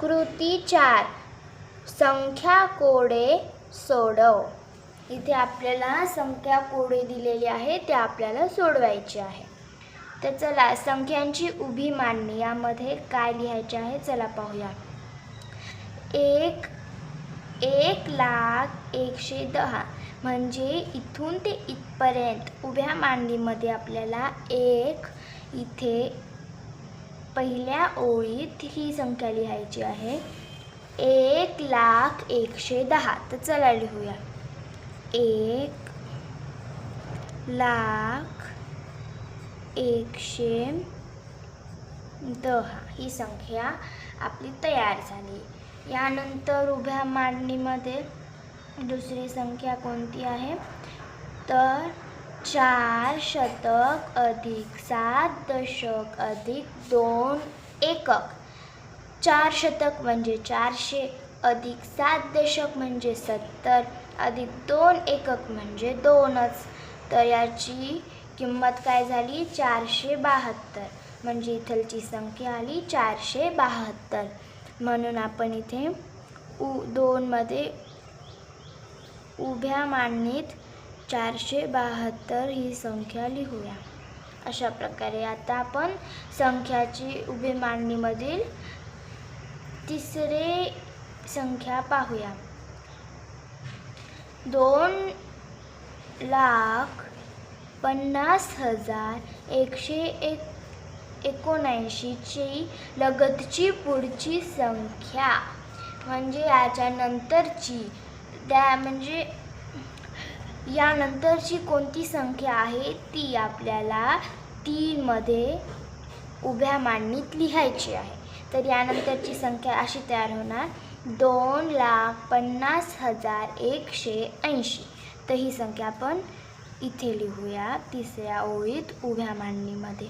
कृती 4 संख्या कोडे सोडव. इथे आपल्याला संख्या कोडे दिलेली आहे ते आपल्याला सोडवायचे आहे. तर चला संख्यांची उभी मांडणी यामध्ये काय लिहायचे आहे चला पाहूया. 1,01,10,000 म्हणजे इथून ते इथपर्यंत उभ्या मांडणीमध्ये आपल्याला 1 इथे पहिल्या ओळीत ही संख्या लिहायची आहे 1,01,10,000. तर चला लिहूया 1,01,10,000 ही संख्या आपली तयार झाली. यानंतर उभ्या मांडणीमध्ये दुसरी संख्या कोणती आहे तर 4 शतक अधिक 7 दशक अधिक 2 एकक. 4 शतक म्हणजे 400 अधिक 7 दशक म्हणजे 70 अधिक 2 एकक म्हणजे 2च. तर याची किंमत काय झाली 472 म्हणजे इथलची संख्या आली 472. म्हणून आपण इथे 2 मध्ये उभ्या मांडणीत 472 ही संख्या लिहूया. अशा प्रकारे आता आपण संख्याची उभी मांडणीमधील तिसरे संख्या पाहूया. 2,50,179 ची लगतची पुढची संख्या म्हणजे याच्या नंतरची म्हणजे यानंतरची कोणती संख्या आहे ती आपल्याला 3 मध्ये उभ्या मांडणीत लिहायची आहे. तर यानंतरची संख्या अशी तयार होणार 2,50,180. तर ही संख्या आपण इथे लिहूया तिसऱ्या ओळीत उभ्या मांडणीमध्ये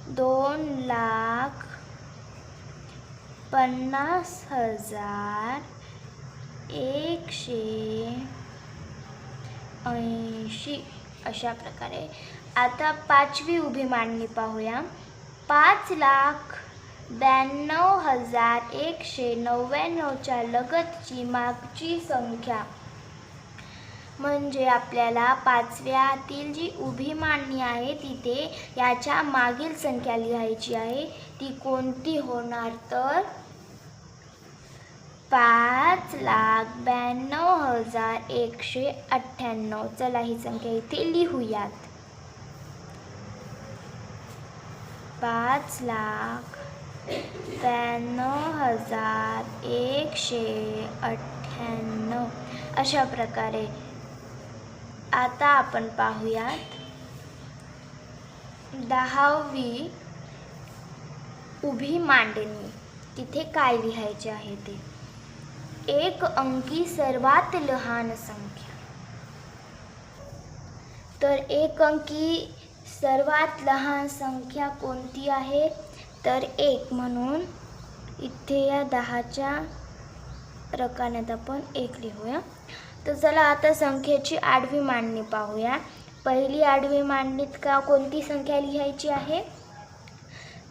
2,50,180 अशा प्रकारे. आता पाचवी उभी मांडणी पाहूया. 5,92,199 च्या लगतची मागची संख्या म्हणजे आपल्याला पाचव्यातील जी उभी मांडणी आहे तिथे याच्या मागील संख्या लिहायची आहे. ती कोणती होणार तर 5,92,198. चला ही संख्या इथे लिहूयात 5,92,198 अशा प्रकारे. आता आपण पाहूयात 10वी उभी मांडणी. तिथे काय लिहायचे आहे ते एक अंकी सर्वात लहान संख्या. तर एक अंकी सर्वात लहान संख्या कोणती आहे तर 1 म्हणून इथे या 10च्या रकान्यात आपण 1 लिहूया. तर चला आता संख्येची आडवी मांडणी पाहूया. पहिली आडवी मांडणीत कोणती संख्या लिहायची आहे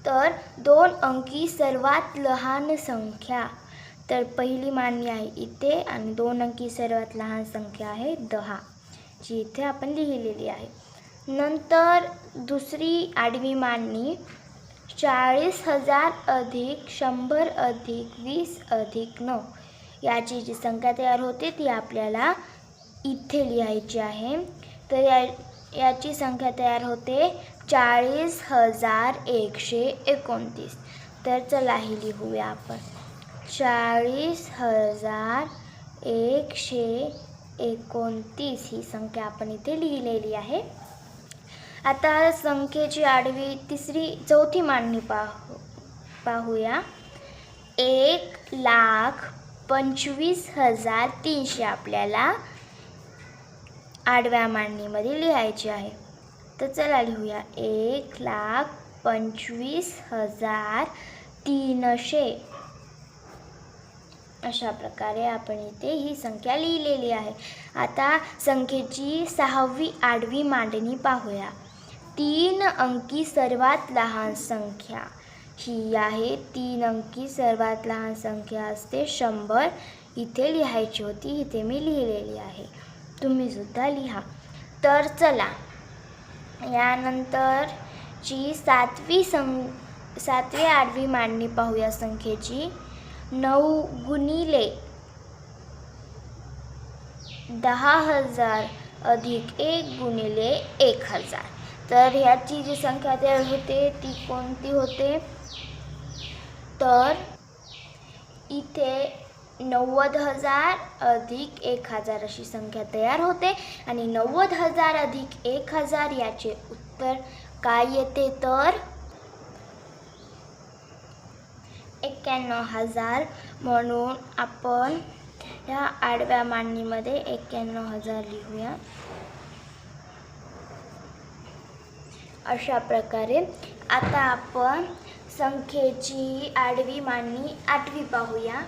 तर 2 अंकी सर्वात लहान संख्या. तर पहिली मांडणी आहे इथे आणि 2 अंकी सर्वात लहान संख्या आहे 10 जी इथे आपण लिहिलेली आहे. नंतर दुसरी आडवी मांडणी 40,000 अधिक 100 अधिक 20 अधिक 9 याची जी संख्या तयार होते ती आपल्याला इथे लिहायची आहे. तर याची संख्या तयार होते 40,129. तर चला ही लिहूया आपण 40,129 ही संख्या आपण इथे लिहिलेली आहे. आता संख्येची आडवी चौथी मांडणी पाहूया. 1,25,300 आपल्याला आडव्या मांडणीमध्ये लिहायची आहे. तर चला लिहूया 1,25,300 अशा प्रकारे आपण इथे ही संख्या लिहिलेली आहे. आता संख्येची 6वी आडवी मांडणी पाहूया. 3 अंकी सर्वात लहान संख्या ही आहे 3 अंकी सर्वात लहान संख्या असते 100. इथे लिहायची होती, इथे मी लिहिलेली आहे, तुम्ही सुद्धा लिहा. तर चला यानंतरची 7वी आडवी मांडणी पाहूया संख्येची. 9 गुणिले 10,000 अधिक 1 गुणिले 1,000. तर ह्याची जी संख्या तयार होते ती कोणती होते? तर इथे 90,000 अधिक 1,000 अशी संख्या तयार होते आणि 90,000 अधिक 1,000 याचे उत्तर काय येते? तर 91,000. म्हणून आपण ह्या आडव्या मांडणीमध्ये 91,000 लिहूया. अशा प्रकारे आता आपण संख्येची आडवी मांडणी 8वी पाहूया.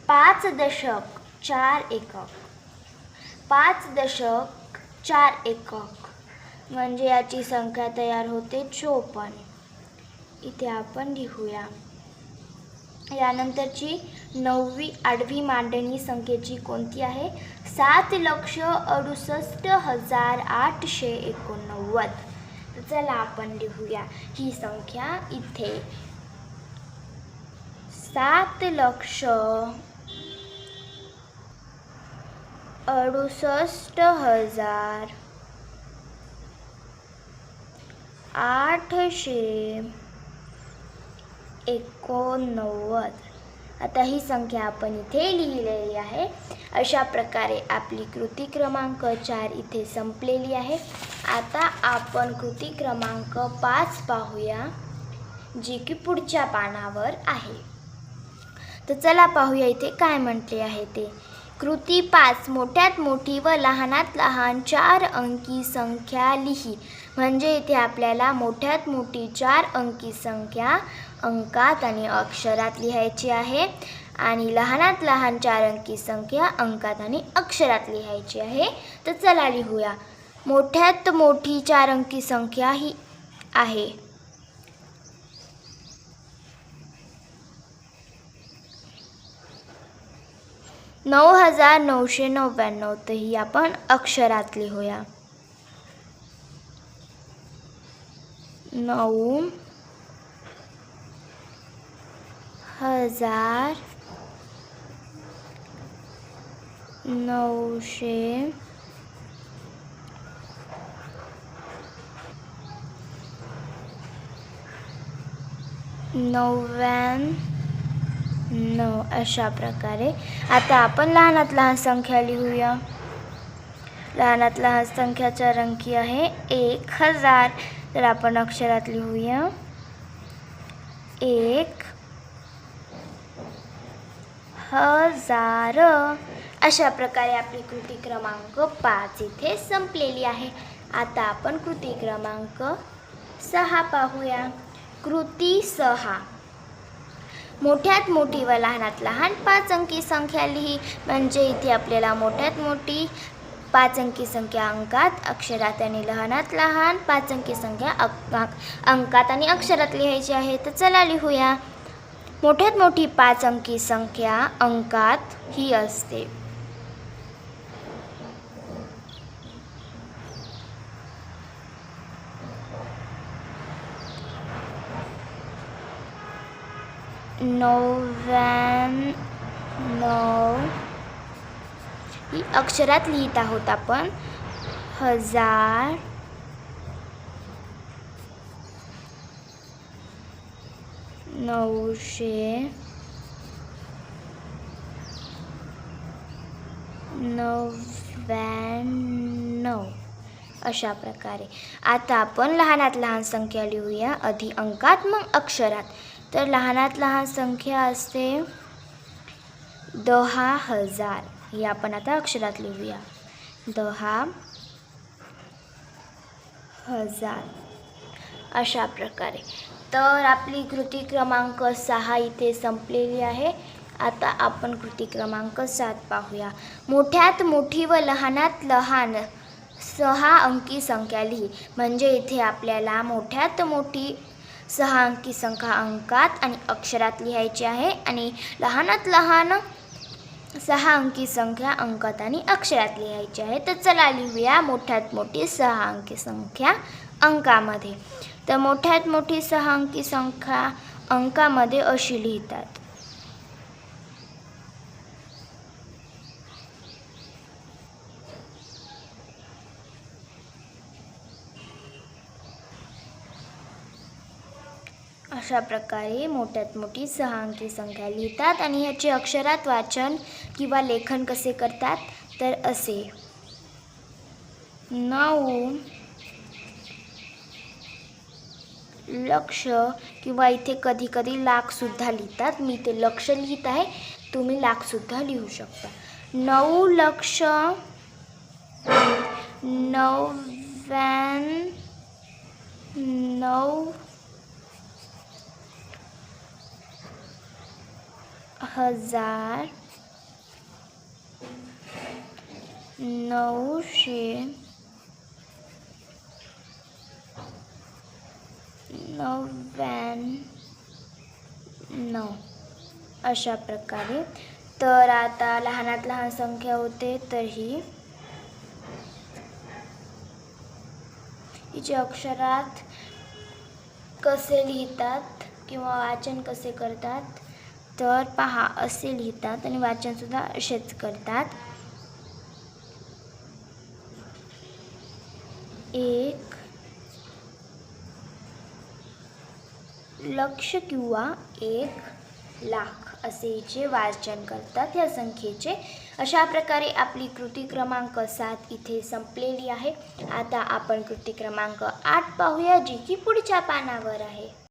5.4 एकक. 5.4 एकक म्हणजे याची संख्या तयार होते 54. इथे आपण लिहूया. यानंतरची 9वी आडवी मांडणी संख्येची कोणती आहे? 7,68,889. चला आपण लिहूया ही संख्या इथे. 7,68,889. आता ही संख्या आपण इथे लिहिलेली आहे. अशा प्रकारे आपली कृती क्रमांक 4 इथे संपलेली आहे. आता आपण कृती क्रमांक 5 पाहूया, जी की पुढच्या पानावर आहे. तर चला पाहूया इथे काय म्हटले आहे ते. कृती 5. मोठ्यात मोठी व लहानात लहान 4 अंकी संख्या लिही. म्हणजे इथे आपल्याला मोठ्यात मोठी 4 अंकी संख्या अंकात आणि अक्षरात लिहायची आहे आणि लहानात लहान 4 अंकी संख्या अंकात आणि अक्षरात लिहायची आहे. तर चला लिहूया. मोठ्यात मोठी 4 अंकी संख्या ही आहे 9,999. तर ही आपण अक्षरात लिहूया. 9,999. अशा प्रकारे आता आपण लहानात लहान संख्या लिहूया. लहानात लहान संख्याचा अंकी आहे 1,000. तर आपण अक्षरात लिहूया 1,000. अशा प्रकारे आपली कृती क्रमांक 5 इथे संपलेली आहे. आता आपण कृती क्रमांक 6 पाहूया. कृती 6. मोठ्यात मोठी व लहानात लहान 5 अंकी संख्या लिही. म्हणजे इथे आपल्याला मोठ्यात मोठी 5 अंकी संख्या अंकात, अक्षरात आणि लहानात लहान 5 अंकी संख्या अंकात आणि अक्षरात लिहायची आहे. तर चला लिहूया. मोठ्यात मोठी 5 अंकी संख्या अंकात ही असते 99. ही अक्षरात लिहित आहोत आपण 1,000. 999. अशा प्रकारे आता आपण लहानात लहान संख्या लिहूया, आधी अंकात मग अक्षरात. तर लहानात लहान संख्या असते 10,000. ही आपण आता अक्षरात लिहूया 10,000. अशा प्रकारे तर आपली कृती क्रमांक 6 इथे संपलेली आहे. आता आपण कृती क्रमांक 7 पाहूया. मोठ्यात मोठी व लहानात लहान 6 अंकी संख्या लिही. म्हणजे इथे आपल्याला मोठ्यात मोठी 6 अंकी संख्या अंकात आणि अक्षरात लिहायची आहे आणि लहानात लहान 6 अंकी संख्या अंकात आणि अक्षरात लिहायची आहे. तर चला लिहूया मोठ्यात मोठी 6 अंकी संख्या अंकामध्ये. तर मोठ्यात मोठी 6 अंकी संख्या अंकामध्ये अशी लिहितात. अशा प्रकारे मोठ्यात मोठी 6 अंकी संख्या लिहितात आणि ह्याचे अक्षरात वाचन किंवा लेखन कसे करतात तर असे 9 लक्ष किंवा इथे कधी कधी लाखसुद्धा लिहितात. मी ते लक्ष लिहित आहे, तुम्ही लाखसुद्धा लिहू शकता. 9 लक्ष 9,999 अशा प्रकारे. तर आता लहानात लहान संख्या होते तर हिचे अक्षरात कसे लिहितात किंवा वाचन कसे करतात तर पहा असे लिहितात आणि वाचनसुद्धा असेच करतात. 1 लक्ष किंवा 1 लाख असे हिचे वाचन करतात या संख्येचे. अशा प्रकारे आपली कृती क्रमांक 7 इथे संपलेली आहे. आता आपण कृती क्रमांक 8 पाहूया, जी की पुढच्या पानावर आहे.